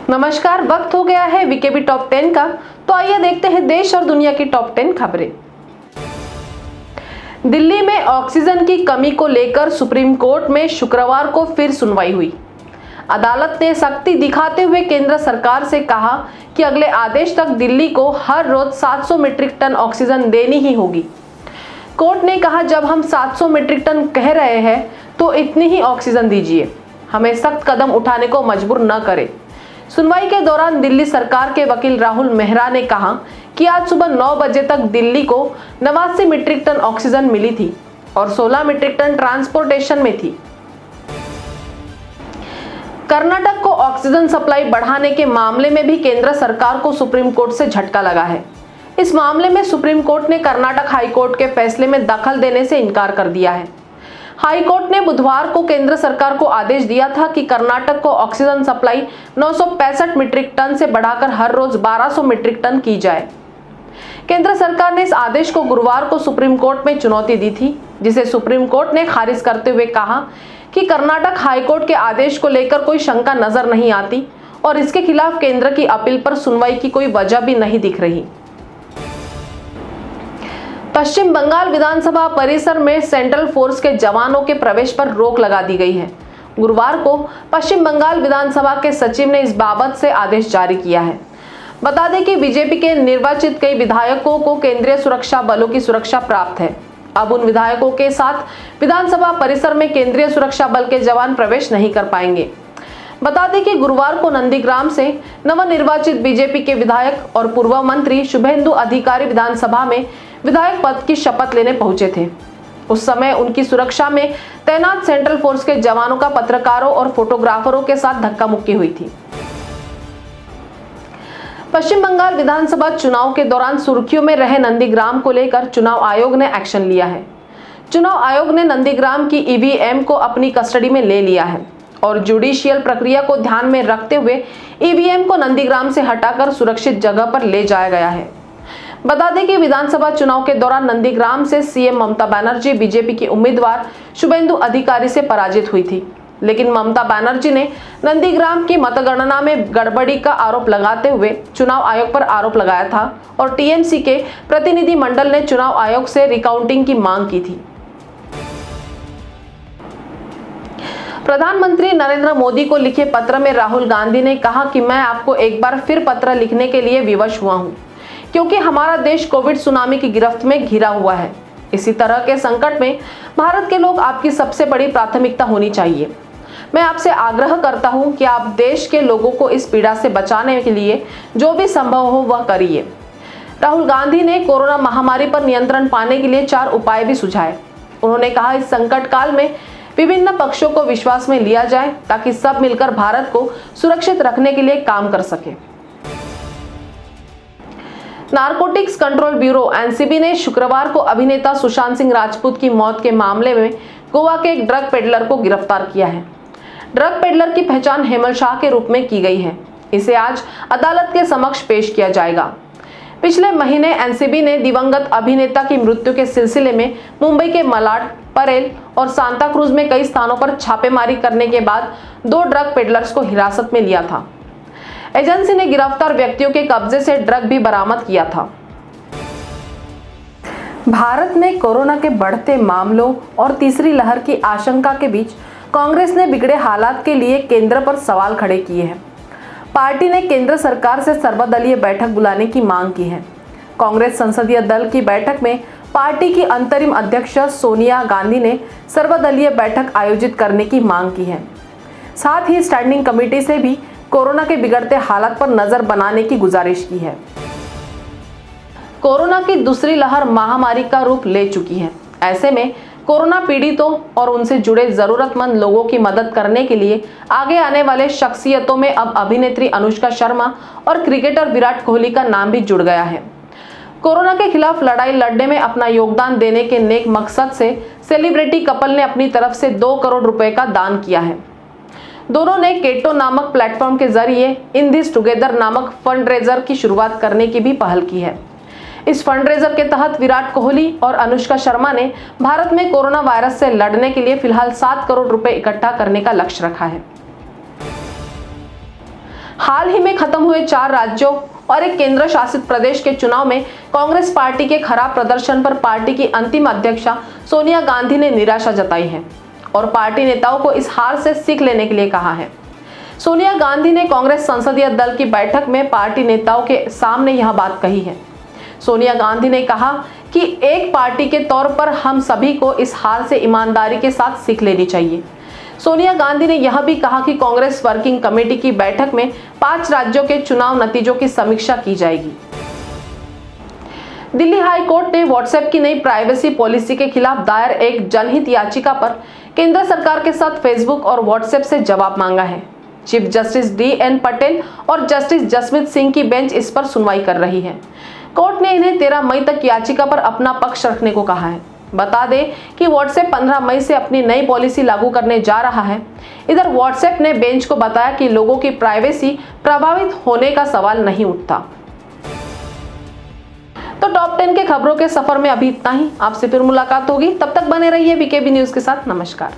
नमस्कार, वक्त हो गया है वीकेबी टॉप 10 का। तो आइए देखते हैं देश और दुनिया की टॉप 10 खबरें। दिल्ली में ऑक्सीजन की कमी को लेकर सुप्रीम कोर्ट में शुक्रवार को फिर सुनवाई हुई। अदालत ने सख्ती दिखाते हुए केंद्र सरकार से कहा कि अगले आदेश तक दिल्ली को हर रोज 700 मीट्रिक टन ऑक्सीजन देनी ही होगी। कोर्ट ने कहा, जब हम 700 मीट्रिक टन कह रहे हैं तो इतनी ही ऑक्सीजन दीजिए, हमें सख्त कदम उठाने को मजबूर न करें। सुनवाई के दौरान दिल्ली सरकार के वकील राहुल मेहरा ने कहा कि आज सुबह 9 बजे तक दिल्ली को 89 मीट्रिक टन ऑक्सीजन मिली थी और 16 मीट्रिक टन ट्रांसपोर्टेशन में थी। कर्नाटक को ऑक्सीजन सप्लाई बढ़ाने के मामले में भी केंद्र सरकार को सुप्रीम कोर्ट से झटका लगा है। इस मामले में सुप्रीम कोर्ट ने कर्नाटक हाई कोर्ट के फैसले में दखल देने से इनकार कर दिया है। हाई कोर्ट ने बुधवार को केंद्र सरकार को आदेश दिया था कि कर्नाटक को ऑक्सीजन सप्लाई 965 मीट्रिक टन से बढ़ाकर हर रोज 1200 मीट्रिक टन की जाए। केंद्र सरकार ने इस आदेश को गुरुवार को सुप्रीम कोर्ट में चुनौती दी थी, जिसे सुप्रीम कोर्ट ने खारिज करते हुए कहा कि कर्नाटक हाई कोर्ट के आदेश को लेकर कोई शंका नजर नहीं आती और इसके खिलाफ केंद्र की अपील पर सुनवाई की कोई वजह भी नहीं दिख रही। पश्चिम बंगाल विधानसभा परिसर में सेंट्रल फोर्स के जवानों के प्रवेश पर रोक लगा दी गई है। गुरुवार को पश्चिम बंगाल विधानसभा के सचिव ने इस बाबत से आदेश जारी किया है। बता दें कि बीजेपी के निर्वाचित कई विधायकों को केंद्रीय सुरक्षा बलों की सुरक्षा प्राप्त है। अब उन विधायकों के साथ विधानसभा परिसर में केंद्रीय सुरक्षा बल के जवान प्रवेश नहीं कर पाएंगे। बता दें कि गुरुवार को नंदीग्राम से नवनिर्वाचित बीजेपी के विधायक और पूर्व मंत्री शुभेंदु अधिकारी विधानसभा में विधायक पद की शपथ लेने पहुंचे थे। उस समय उनकी सुरक्षा में तैनात सेंट्रल फोर्स के जवानों का पत्रकारों और फोटोग्राफरों के साथ धक्का मुक्की हुई थी। पश्चिम बंगाल विधानसभा चुनाव के दौरान सुर्खियों में रहे नंदीग्राम को लेकर चुनाव आयोग ने एक्शन लिया है। चुनाव आयोग ने नंदीग्राम की ईवीएम को अपनी कस्टडी में ले लिया है और जुडिशियल प्रक्रिया को ध्यान में रखते हुए ईवीएम को नंदीग्राम से हटाकर सुरक्षित जगह पर ले जाया गया है। बता दें कि विधानसभा चुनाव के दौरान नंदीग्राम से सीएम ममता बनर्जी बीजेपी की उम्मीदवार शुभेंदु अधिकारी से पराजित हुई थी, लेकिन ममता बनर्जी ने नंदीग्राम की मतगणना में गड़बड़ी का आरोप लगाते हुए चुनाव आयोग पर आरोप लगाया था और टीएमसी के प्रतिनिधि मंडल ने चुनाव आयोग से रिकाउंटिंग की मांग की थी। प्रधानमंत्री नरेंद्र मोदी को लिखे पत्र में राहुल गांधी ने कहा कि मैं आपको एक बार फिर पत्र लिखने के लिए विवश हुआ हूं, क्योंकि हमारा देश कोविड सुनामी की गिरफ्त में घिरा हुआ है। इसी तरह के संकट में भारत के लोग आपकी सबसे बड़ी प्राथमिकता होनी चाहिए। मैं आपसे आग्रह करता हूं कि आप देश के लोगों को इस पीड़ा से बचाने के लिए जो भी संभव हो वह करिए। राहुल गांधी ने कोरोना महामारी पर नियंत्रण पाने के लिए 4 उपाय भी सुझाए। उन्होंने कहा, इस संकट काल में विभिन्न पक्षों को विश्वास में लिया जाए ताकि सब मिलकर भारत को सुरक्षित रखने के लिए काम कर सके। नारकोटिक्स कंट्रोल ब्यूरो एनसीबी ने शुक्रवार को अभिनेता सुशांत सिंह राजपूत की मौत के मामले में गोवा के एक ड्रग पेडलर को गिरफ्तार किया है। ड्रग पेडलर की पहचान हेमल शाह के रूप में की गई है। इसे आज अदालत के समक्ष पेश किया जाएगा। पिछले महीने एनसीबी ने दिवंगत अभिनेता की मृत्यु के सिलसिले में मुंबई के मलाड, परेल और सांता क्रूज में कई स्थानों पर छापेमारी करने के बाद 2 ड्रग पेडलर्स को हिरासत में लिया था। एजेंसी ने गिरफ्तार व्यक्तियों के कब्जे से ड्रग भी बरामद किया था। भारत में कोरोना के बढ़ते मामलों और तीसरी लहर की आशंका के बीच कांग्रेस ने बिगड़े हालात के लिए केंद्र पर सवाल खड़े किए हैं। पार्टी ने केंद्र सरकार से सर्वदलीय बैठक बुलाने की मांग की है। कांग्रेस संसदीय दल की बैठक में पार्टी की अंतरिम अध्यक्ष सोनिया गांधी ने सर्वदलीय बैठक आयोजित करने की मांग की है। साथ ही स्टैंडिंग कमेटी से भी कोरोना के बिगड़ते हालात पर नजर बनाने की गुजारिश की है। कोरोना की दूसरी लहर महामारी का रूप ले चुकी है। ऐसे में कोरोना पीड़ितों और उनसे जुड़े जरूरतमंद लोगों की मदद करने के लिए आगे आने वाले शख्सियतों में अब अभिनेत्री अनुष्का शर्मा और क्रिकेटर विराट कोहली का नाम भी जुड़ गया है। कोरोना के खिलाफ लड़ाई लड़ने में अपना योगदान देने के नेक मकसद से सेलिब्रिटी कपल ने अपनी तरफ से 2 करोड़ रुपए का दान किया है। दोनों ने केटो नामक प्लेटफॉर्म के जरिए इन दिस टुगेदर नामक फंडरेजर की शुरुआत करने की भी पहल की है। इस फंडरेजर के तहत विराट कोहली और अनुष्का शर्मा ने भारत में कोरोना वायरस से लड़ने के लिए फिलहाल 7 करोड़ रुपए इकट्ठा करने का लक्ष्य रखा है। हाल ही में खत्म हुए 4 राज्यों और एक केंद्र शासित प्रदेश के चुनाव में कांग्रेस पार्टी के खराब प्रदर्शन पर पार्टी की अंतिम अध्यक्षा सोनिया गांधी ने निराशा जताई है और पार्टी नेताओं को इस हार से सीख लेने के लिए कहा है। सोनिया गांधी ने कांग्रेस संसदीय दल की बैठक में पार्टी नेताओं के सामने यह बात कही है। सोनिया गांधी ने कहा कि एक पार्टी के तौर पर हम सभी को इस हार से ईमानदारी के साथ सीख लेनी चाहिए। सोनिया गांधी ने यह भी कहा कि कांग्रेस वर्किंग कमेटी की बैठक में 5 राज्यों के चुनाव नतीजों की समीक्षा की जाएगी। दिल्ली हाई कोर्ट ने व्हाट्सएप की नई प्राइवेसी पॉलिसी के खिलाफ दायर एक जनहित याचिका पर केंद्र सरकार के साथ फेसबुक और व्हाट्सएप से जवाब मांगा है। चीफ जस्टिस DN पटेल और जस्टिस जसमीत सिंह की बेंच इस पर सुनवाई कर रही है। कोर्ट ने इन्हें 13 मई तक याचिका पर अपना पक्ष रखने को कहा है। बता दें कि व्हाट्सएप 15 मई से अपनी नई पॉलिसी लागू करने जा रहा है। इधर व्हाट्सएप ने बेंच को बताया कि लोगों की प्राइवेसी प्रभावित होने का सवाल नहीं उठता। तो टॉप 10 के खबरों के सफर में अभी इतना ही। आपसे फिर मुलाकात होगी, तब तक बने रहिए BKB न्यूज के साथ। नमस्कार।